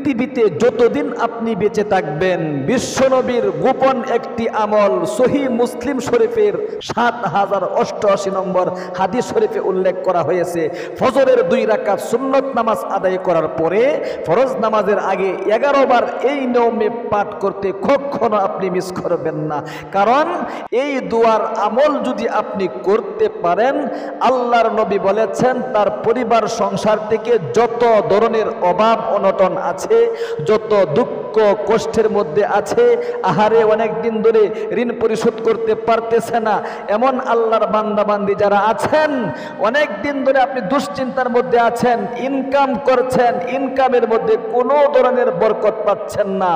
পৃথিবীতে যতদিন আপনি বেঁচে থাকবেন বিশ্বনবীর গোপন একটি আমল সহিহ মুসলিম শরীফের ৭০৮৮ নম্বর হাদিস শরীফে উল্লেখ করা হয়েছে। ফজরের 2 রাকাত সুন্নত নামাজ আদায় করার পরে ফরজ নামাজের আগে 11 বার এই নিয়মে পাঠ করতে কখনো আপনি মিস করবেন না। কারণ এই দুয়ার আমল যদি আপনি করতে পারেন, আল্লাহর নবী বলেছেন তার পরিবার সংসার থেকে যত ধরনের অভাব অনটন আছে, যত দুঃখ কষ্টের মধ্যে আছে, আহারে অনেক দিন ধরে ঋণ পরিশোধ করতে পারতেছে না, এমন আল্লাহর বান্দা বান্দি যারা আছেন, অনেক দিন ধরে আপনি দুশ্চিন্তার মধ্যে আছেন, ইনকাম করছেন, ইনকামের মধ্যে কোনো ধরনের বরকত পাচ্ছেন না,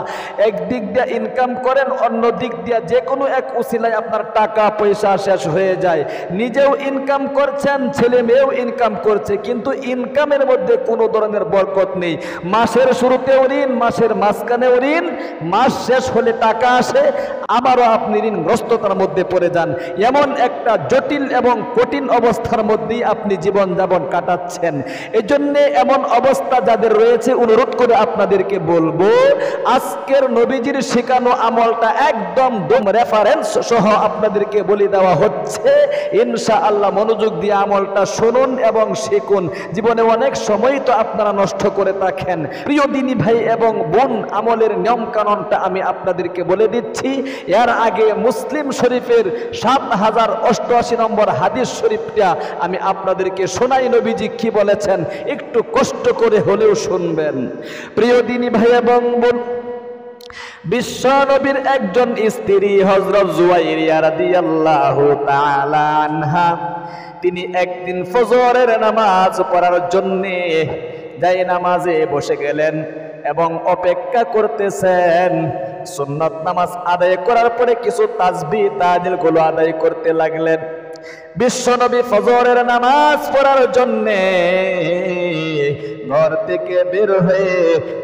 একদিক দিয়ে ইনকাম করেন, অন্য দিক দিয়ে যে কোনো এক উসিলায় আপনার টাকা পয়সা শেষ হয়ে যায়, নিজেও ইনকাম করছেন, ছেলে মেয়েও ইনকাম করছে, কিন্তু ইনকামের মধ্যে কোনো ধরনের বরকত নেই। মাসের শুরুতেও ঋণ, মাসের মাঝখানেও ঋণ, মাস শেষ হলে টাকা আসে, আবারও আপনি ঋণগ্রস্ততার মধ্যে পড়ে যান। এমন একটা জটিল এবং কঠিন অবস্থার মধ্যেই আপনি জীবন যাপন কাটাচ্ছেন। এই জন্যে এমন অবস্থা যাদের রয়েছে, অনুরোধ করে আপনাদেরকে বলবো, আজকের নবীজির শেখানো আমলটা একদম রেফারেন্স সহ আপনাদেরকে বলে দেওয়া হচ্ছে। ইনশাআল্লাহ মনোযোগ দিয়ে আমলটা শুনুন এবং শিখুন। জীবনে অনেক সময় তো আপনারা নষ্ট করে থাকেন। প্রিয় দিনী ভাই এবং বোন, আমলের নিয়ম কানুনটা আমি আপনাদেরকে বলে দিচ্ছি। এর আগে মুসলিম শরীফের ৭০৮৮ নম্বর হাদিস শরীফটা আমি আপনাদেরকে শোনাই, নবীজি কি বলেছেন, একটু কষ্ট করে হলেও শুনবেন। প্রিয় দিনী ভাই এবং বোন, বিশ্ব নবীর একজন স্ত্রী হযরত জুয়াইরিয়া রাদিয়াল্লাহু তাআলা আনহা, তিনি একদিন ফজরের নামাজ পড়ার জন্যে যাই নামাজে বসে গেলেন এবং অপেক্ষা করতেছেন। সুন্নত নামাজ আদায় করার পরে কিছু তাসবিহ তাহলিল গুলো আদায় করতে লাগলেন। বিশ্বনবী ফজরের নামাজ পড়ার জন্যে ঘর থেকে বের হয়ে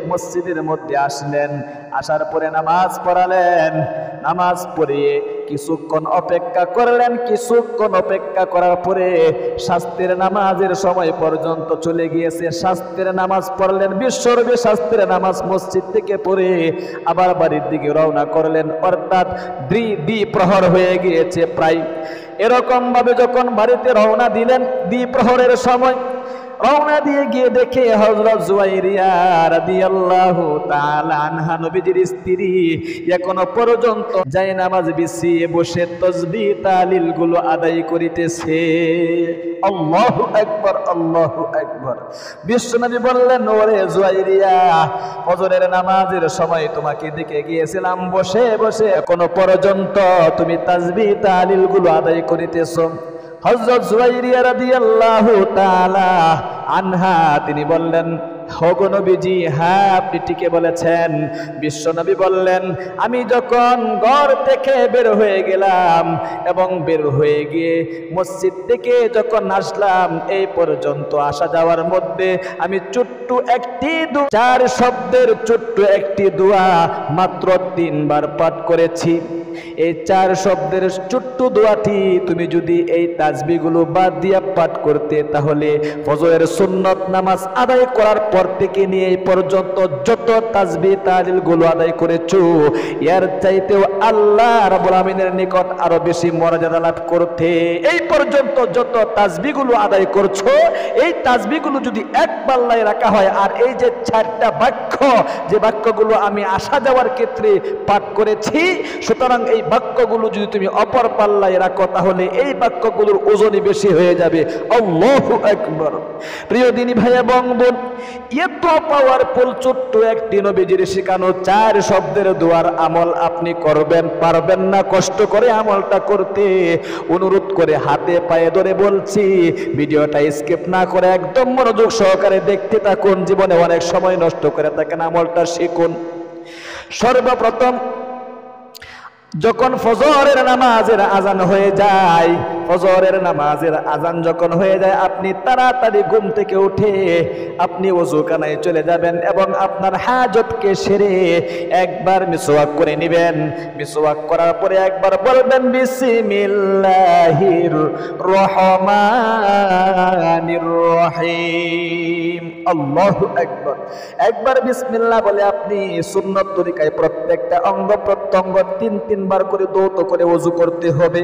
মসজিদের মধ্যে আসলেন। আসার পরে নামাজ পড়ালেন, নামাজ পড়িয়ে কিছুক্ষণ অপেক্ষা করলেন। কিছুক্ষণ অপেক্ষা করার পরে শাস্ত্রের নামাজের সময় পর্যন্ত চলে গিয়েছে। শাস্ত্রের নামাজ পড়লেন। বিশ্বনবী শাস্ত্রের নামাজ মসজিদ থেকে পড়ে আবার বাড়ির দিকে রওনা করলেন, অর্থাৎ দ্বিপ্রহর হয়ে গিয়েছে প্রায়। এরকম ভাবে যখন বাড়িতে রওনা দিলেন, দ্বিপ্রহরের সময় রওনা দিয়ে গিয়ে দেখে হযরত জুয়াইরিয়া রাদিয়াল্লাহু তাআলা আনহা, নবীজির স্ত্রী, এখনো পর্যন্ত যায় নামাজ বিছিয়ে বসে তাসবিহ তাহলিল গুলো আদায় করিতেছে। আল্লাহু আকবার, আল্লাহু আকবার। বিশ্বনবী বললেন, ওরে জুয়াইরিয়া, ফজরের নামাজের সময় তোমাকে দেখে গিয়েছিলাম বসে বসে, এখনো পর্যন্ত তুমি তাসবিহ তাহলিল গুলো আদায় করিতেছো। হযরত জুয়াইরিয়া রাদিয়াল্লাহু তাআলা আনহা তিনি বললেন, ওগো নবীজি, হ্যাঁ আপনি ঠিকই বলেছেন। বিশ্বনবী বললেন, আমি যখন ঘর থেকে বের হয়ে গেলাম এবং বের হয়ে গিয়ে মসজিদ থেকে যখন আসলাম, এই পর্যন্ত আসা যাওয়ার মধ্যে আমি ছোট্ট একটি 4 শব্দের ছোট্ট একটি দোয়া মাত্র 3 বার পাঠ করেছি। এই 4 শব্দের ছোট্ট দোয়াটি তুমি যদি এই তাসবিহগুলো বাদ দিয়া পাঠ করতে, তাহলে ফজরের সুন্নত নামাজ আদায় করার পর থেকে নিয়ে এই পর্যন্ত যত তাসবিহ তাহলিল গুলো আদায় করেছো, এর চাইতেও আল্লাহ রাব্বুল আমিনের নিকট আরো বেশি মর্যাদা লাভ করতে। এই পর্যন্ত যত তাসবিহ গুলো আদায় করছো, এই তাসবিহ গুলো যদি এক পাল্লায় রাখা হয়, আর এই যে 4টা বাক্য, যে বাক্যগুলো আমি আসা যাওয়ার ক্ষেত্রে পাঠ করেছি, সুতরাং এই বাক্যগুলো যদি তুমি অপর পাল্লায় রাখো, তাহলে এই বাক্যগুলোর ওজনই বেশি হয়ে যাবে। আল্লাহু আকবার। প্রিয় দিনী ভাই এবং বোন, এত পাওয়ারফুল ছোট্ট একটি নবীজির শেখানো 4 শব্দের দোয়ার আমল আপনি করবেন, পারবেন না কষ্ট করে আমলটা করতে? অনুরোধ করে হাতে পায়ে ধরে বলছি, ভিডিওটা স্কিপ না করে একদম মনোযোগ সহকারে দেখতে থাকুন। জীবনে অনেক সময় নষ্ট করে থাকেন, আমলটা শিখুন। সর্বপ্রথম যখন ফজরের নামাজের আজান হয়ে যায়, ফজরের নামাজের আজান যখন হয়ে যায় আপনি তাড়াতাড়ি ঘুম থেকে উঠে আপনি ওযুখানায় চলে যাবেন এবং আপনার হাজতকে সেরে একবার মিসওয়াক করে নেবেন। মিসওয়াক করার পরে একবার বলবেন বিসমিল্লাহির রহমানির রহিম, আল্লাহু আকবার। একবার বিসমিল্লাহ বলে আপনি সুন্নত তরিকায় প্রত্যেকটা অঙ্গ প্রত্যঙ্গ 3 বার করে দৌত করে ওযু করতে হবে।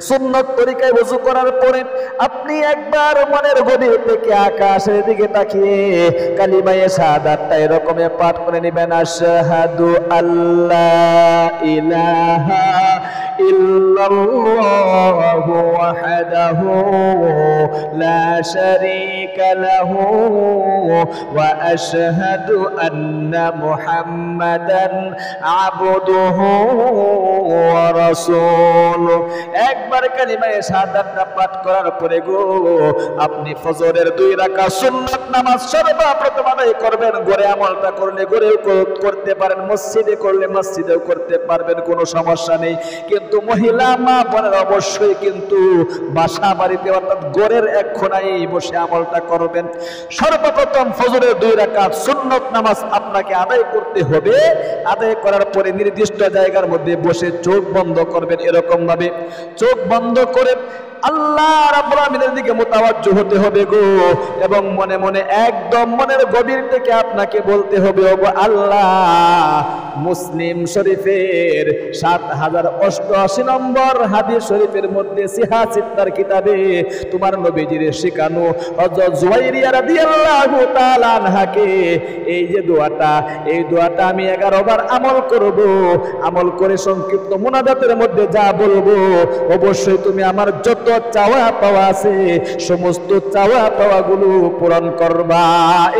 সুন্নত তরিকায় ওযু করার পরে আপনি একবার মনের গভীর থেকে আকাশের দিকে তাকিয়ে কালিমায়ে শাহাদাতটা এরকম পাঠ করে নেবেন, আশহাদু আল্লা ইলাহা ইল্লাল্লাহু ওয়াহদাহু লা শারীকা লাহু ওয়া আশহাদু আন্না মুহাম্মাদান আবদুহু ওয়া রাসূলুহু। একবার কালিমায়ে শাহাদাতটা পাঠ করার পরে গো আপনি ফজরের 2 রাকাত সুন্নাত নামাজ সর্বপ্রথম আদায় করবেন। ঘরে আমলটা করলে ঘরেও করতে পারেন, মসজিদে করলে মসজিদেও করতে পারবেন, কোনো সমস্যা নেই। কিন্তু মহিলা মা বোনের অবশ্যই কিন্তু বাসা বাড়িতে অর্থাৎ ঘরের এক কোণায় বসে আমলটা করবেন। সর্বপ্রথম ফজরের 2 রাকাত সুন্নাত নামাজ আপনাকে আদায় করতে হবে। আদায় করার পরে নির্দিষ্ট জায়গার মধ্যে বসে চোখ বন্ধ করবেন, এরকম ভাবে চোখ বন্ধ করে আল্লাহ রাব্বুল আমিনের দিকে মুতাওয়াজ্জু হতে হবে গো, এবং মনে মনে একদম মনের গভীর থেকে আপনাকে বলতে হবে, ওগো আল্লাহ, মুসলিম শরীফের 7088 নম্বর হাদিস শরীফের মধ্যে সিহা সিত্তার কিতাবে তোমার নবীজির শিখানো হযরত জুয়াইরিয়া রাদিয়াল্লাহু তাআলা আনহাকে এই যে দোয়াটা, এই দোয়াটা আমি 11 বার আমল করব। আমল করে সংক্ষিপ্ত মুনাজাতের মধ্যে যা বলবো অবশ্যই তুমি আমার যত চাওয়া পাওয়া আছে সমস্ত চাওয়া পাওয়া গুলো পূরণ করবা।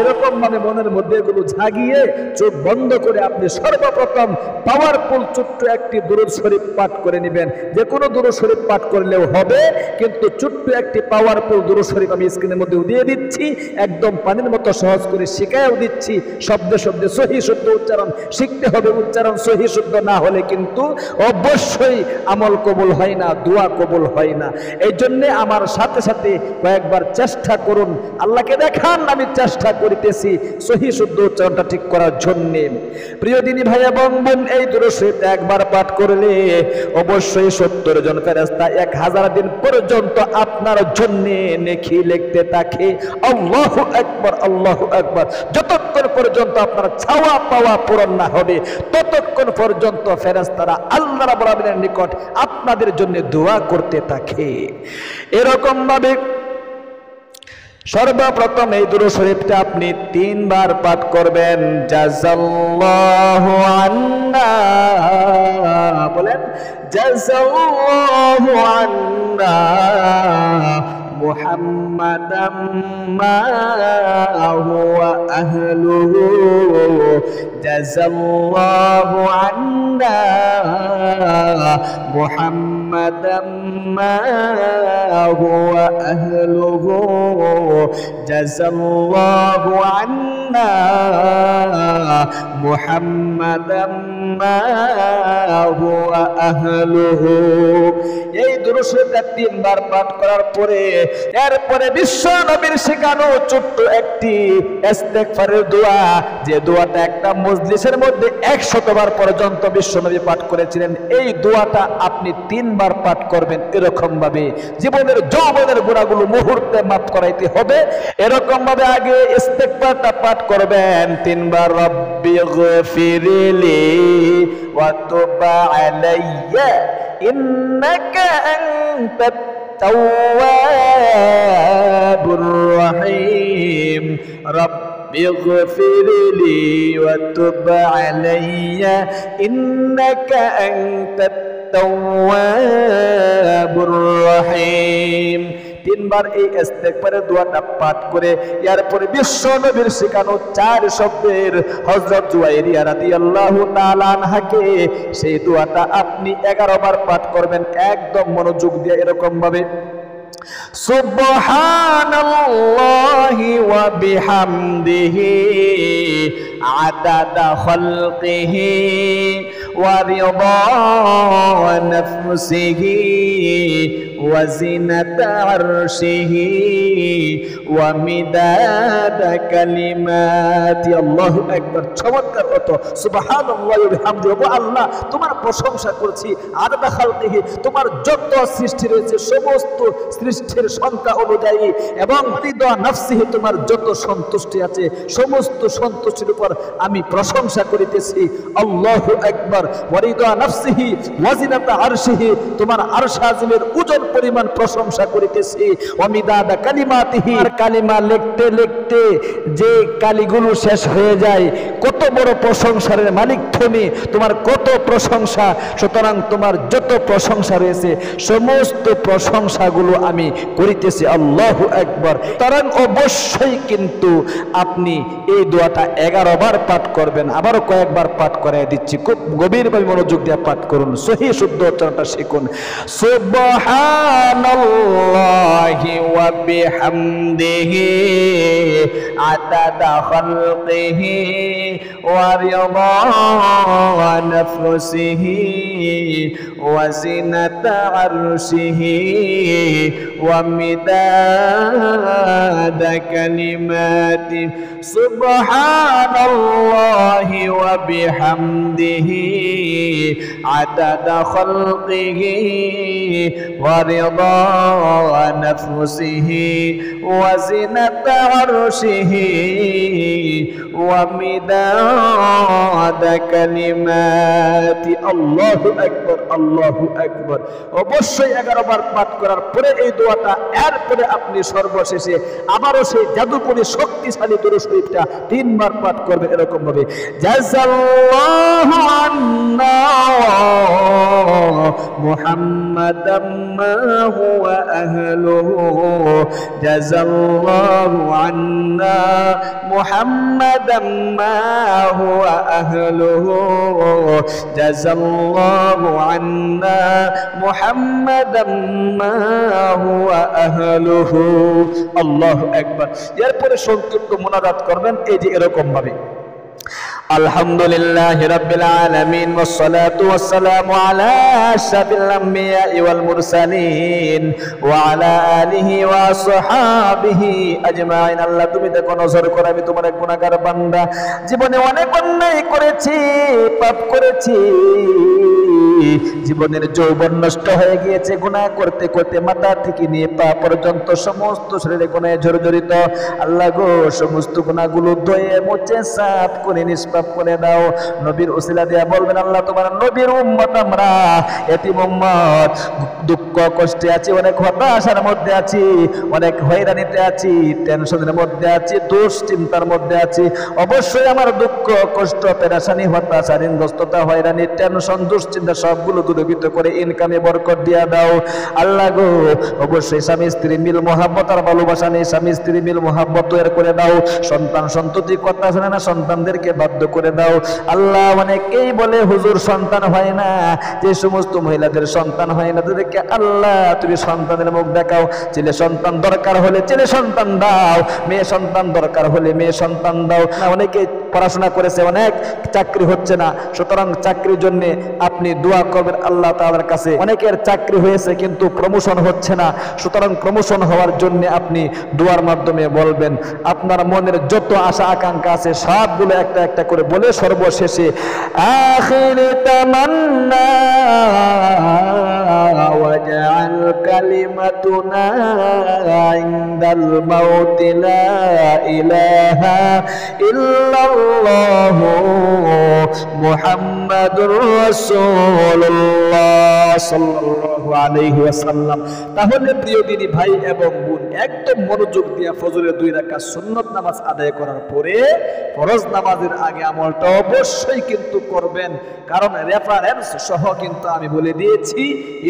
এরকম ভাবে মনের মধ্যে এগুলো জাগিয়ে চোখ বন্ধ করে আপনি সর্বপ্রথম পাওয়ারফুল ছোট্ট একটি দুরূদ শরীফ পাঠ করে নেবেন। যে কোনো দুরূদ শরীফ পাঠ করলেও হবে, কিন্তু ছোট্ট একটি পাওয়ারফুল দুরূদ শরীফ আমি স্ক্রিনের মধ্যে দিয়ে দিচ্ছি, একদম পানির মতো সহজ করে শিখাইও দিচ্ছি। শব্দে শব্দে সহি শুদ্ধ উচ্চারণ শিখতে হবে। উচ্চারণ সহি শুদ্ধ না হলে কিন্তু অবশ্যই আমল কবুল হয় না, দোয়া কবুল হয় না। এই জন্যে আমার সাথে সাথে কয়েকবার চেষ্টা করুন, আল্লাহকে দেখান আমি চেষ্টা করিতেছি সহি শুদ্ধ উচ্চারণটা ঠিক করার জন্য। প্রিয় দিনী ভাই এবং বোন, এই দুরূদ শরীফটা একবার পাঠ করলে অবশ্যই 70 জন ফেরেশতা 1000 দিন পর্যন্ত আপনার জন্য নেকি লিখতে থাকে। আল্লাহু আকবার, আল্লাহু আকবার। যতক্ষণ পর্যন্ত আপনার চাওয়া পাওয়া পূরণ না হবে ততক্ষণ পর্যন্ত ফেরেশতারা আল্লাহ রাব্বুল আমিনের নিকট আপনাদের জন্য দোয়া করতে থাকে। এরকম ভাবে সর্বপ্রথম এই দুরূদ শরীফটা আপনি 3 বার পাঠ করবেন। জাযাল্লাহু আন্না, বলেন জাযাল্লাহু আন্না মুহাম্মাদাম মা হুয়া আহলুহু, জাযাল্লাহু আন্না মুহাম্মাদাম মা হুয়া আহলুহু, জাযাল্লাহু আন্না মুহাম্মাদাম মা হুয়া আহলুহু। এই দুরূদ শরীফটা 3 বার পাঠ করার পরে এরপরে বিশ্ব নবীর শেখানো ছোট্ট একটি ইস্তেগফারের দোয়া, যে দোয়াটা একটা মজলিসের মধ্যে 100 বার পর্যন্ত বিশ্ব নবী পাঠ করেছিলেন, এই দোয়াটা আপনি 3 বার পাঠ করবেন। এরকম ভাবে জীবনের যৌবনের গুনাহগুলো মুহূর্তে মাফ করাইতে হবে। এরকম ভাবে আগে ইস্তেগফারটা পাঠ করবেন 3 বার, রব্বিগফিরলি ওয়া তুব আলাইয়া ইন্নাকা আনতাত তাওয়াবুর রহিম, রব্বিগফিরলি ওয়া তুব আলাইয়া ইন্নাকা আনতাত তাওয়াবুর রহিম। 3 বার এই ইস্তেগফারের দোয়াটা পাঠ করে এরপরে বিশ্ব নবীর শেখানো 4 শব্দের হযরত জুয়াইরিয়া রাদিয়াল্লাহু তাআলা আনহাকে সেই দোয়াটা আপনি 11 বার পাঠ করবেন একদম মনোযোগ দিয়ে। এরকম ভাবে সুবহানাল্লাহি ওয়া বিহামদিহি আদাদা খালকিহি ওয়া রিদা নাফসিহি ওয়া জিনাতা আরশিহি ওয়া মিদাদা কালিমাতি। আল্লাহু আকবার। চমৎকার অর্থ। সুবহানাল্লাহি ওয়া বিহামদিহি। ও আল্লাহ, তোমার প্রশংসা করছি। আদাদা খালকিহি, তোমার যত সৃষ্টি রয়েছে সমস্ত সৃষ্টির সংখ্যা অনুযায়ী, এবং রিদা নাফসিহি, তোমার যত সন্তুষ্টি আছে সমস্ত সন্তুষ্টির উপর আমি প্রশংসা করিতেছি। আল্লাহু আকবার। ওয়া রিদা নাফসিহি ওয়া জিনাতা আরশিহি, তোমার আরশ আজিমের ওজন পরিমাণ প্রশংসা করিতেছি। ওয়া মিদাদা কালিমাতিহি, কালিমা লিখতে লিখতে যে কালিগুলো শেষ হয়ে যায়, কত বড় প্রশংসার মালিক তুমি, তোমার কত প্রশংসা। সুতরাং তোমার যত প্রশংসা রয়েছে সমস্ত প্রশংসাগুলো আমি করিতেছি। আল্লাহু আকবার। সুতরাং অবশ্যই কিন্তু আপনি এই দোয়াটা 11 বার পাঠ করবেন। আবারও কয়েকবার পাঠ করাই দিচ্ছি, খুব গভীরভাবে মনোযোগ দিয়ে পাঠ করুন, সহি শুদ্ধ উচ্চারণটা শিখুন। সুবহানাল্লাহি ওয়া বিহামদিহি আদাদা খালকিহি ওয়া রিদা নাফসিহি ওয়া জিনাতা আরশিহি ওয়া মিদাদা কালিমাতি। সুবহানাল্লাহি ওয়া বিহামদিহি আদাদা খালকিহি ওয়া রিদা নাফসিহি ওয়া জিনাতা আরশিহি ওয়া মিদাদা কালিমাতি। আল্লাহু আকবার, আল্লাহু আকবার। অবশ্যই 11 বার পাঠ করার পরে এই দোয়াটা, এরপরে আপনি সর্বশেষে আবারও সেই জাদুকরী শক্তিশালী দরুদ শরীফটা 3 বার পাঠ করবেন এরকম ভাবে। জাযাল্লাহু আন্না মুহাম্মাদাম মা হুয়া আহলুহু জাযাল্লাহু আন্না মুহাম্মাদাম মা হুয়া আহলুহু জাযাল্লাহু আন্না মুহাম্মাদাম মা হুয়া আহলুহু। আল্লাহু আকবার। এরপরে সংক্ষিপ্ত মুনাজাত করবেন এই যে এরকম ভাবে। আলহামদুলিল্লাহি রাব্বিল আলামিন ওয়াসসালাতু ওয়াসসালামু আলা আশরাফিল আমবিয়াই ওয়াল মুরসালিন ওয়া আলা আলিহি ওয়া আসহাবিহি আজমাইন। আল্লাহ, তুমি দেখো, নজর করে আমি তোমার এক গুনাহগার বান্দা, জীবনে অনেক অন্যায় করেছি, পাপ করেছি, জীবনের যৌবন নষ্ট হয়ে গিয়েছে গুনাহ করতে করতে, মাথা থেকে নিয়ে পা পর্যন্ত সমস্ত শরীরে গুনাহে জর্জরিত। আল্লাহ গো, সমস্ত গুনাহগুলো ধুয়ে মুছে সাফ করে নিষ্পাপ করে দাও। নবীর ওসিলা দিয়া বলবেন, আল্লাহ তোমার নবীর উম্মত আমরা, এতিম উম্মত, দুঃখ কষ্টে আছি, অনেক হতাশার মধ্যে আছি, অনেক হয়রানিতে আছি, টেনশনের মধ্যে আছি, দুশ্চিন্তার মধ্যে আছি। অবশ্যই আমার দুঃখ কষ্ট পেরেশানি হতাশা ঋণগ্রস্ততা হয়রানি টেনশন দুশ্চিন্তা সবগুলো দূরীভূত করে ইনকামে বরকত দিয়া দাও। আল্লাহ গো, অবশ্যই স্বামী স্ত্রী মিল মহাব্বত আর ভালোবাসা নেই, স্বামী স্ত্রী মিল মহাব্বত তৈরি করে দাও। সন্তান সন্ততি কথা শোনে না, সন্তানদেরকে বাধ্য করে দাও। আল্লাহ, অনেকেই বলে হুজুর সন্তান হয় না, যে সমস্ত মহিলাদের সন্তান হয় না তাদেরকে আল্লাহ তুমি সন্তানের মুখ দেখাও। ছেলে সন্তান দরকার হলে ছেলে সন্তান দাও, মেয়ে সন্তান দরকার হলে মেয়ে সন্তান দাও। অনেকে পড়াশোনা করেছে, অনেক চাকরি হচ্ছে না, সুতরাং চাকরির জন্য আপনি দোয়া করবেন আল্লাহ তাআলার কাছে। অনেকের চাকরি হয়েছে কিন্তু প্রমোশন হচ্ছে না, সুতরাং প্রমোশন হওয়ার জন্য আপনি দোয়ার মাধ্যমে বলবেন। আপনার মনের যত আশা আকাঙ্ক্ষা আছে সবগুলো একটা একটা করে বলে সর্বশেষে আখির তামান্না ওয়াজআল কালিমাতুনা ইনদাল মাউতি লা ইলাহা ইল্লাল্লাহু মুহাম্মাদুর রাসূলুল্লাহ সাল্লাল্লাহু আলাইহি ওয়াসাল্লাম। তাহলে প্রিয় দিনী ভাই এবং বোন, একদম মনোযোগ দিয়ে ফজরের 2 রাকাত সুন্নত নামাজ আদায় করার পরে ফরজ নামাজের আগে আমলটা অবশ্যই কিন্তু করবেন, কারণ রেফারেন্স সহ কিন্তু আমি বলে দিয়েছি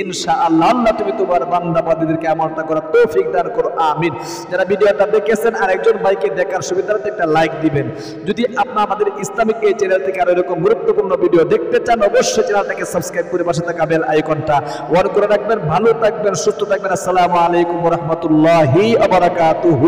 ইনশাআল্লাহ। আল্লাহ তুমি তোমার বান্দা বান্দীদেরকে আমলটা করার তৌফিক দান করো, আমিন। যারা ভিডিওটা দেখেছেন আর একজন ভাইকে দেখার সুবিধার্থে একটা লাইক দিবেন। যদি আপনি আমাদের ইসলামিক এই চ্যানেল থেকে আরো এরকম গুরুত্বপূর্ণ ভিডিও দেখতে চান, অবশ্যই চ্যানেলটাকে সাবস্ক্রাইব করে পাশে থাকা বেল আইকনটা অন করে রাখবেন। ভালো থাকবেন, সুস্থ থাকবেন। আসসালামু আলাইকুম ওয়া রাহমাতুল্লাহি ওয়া বারাকাতুহু।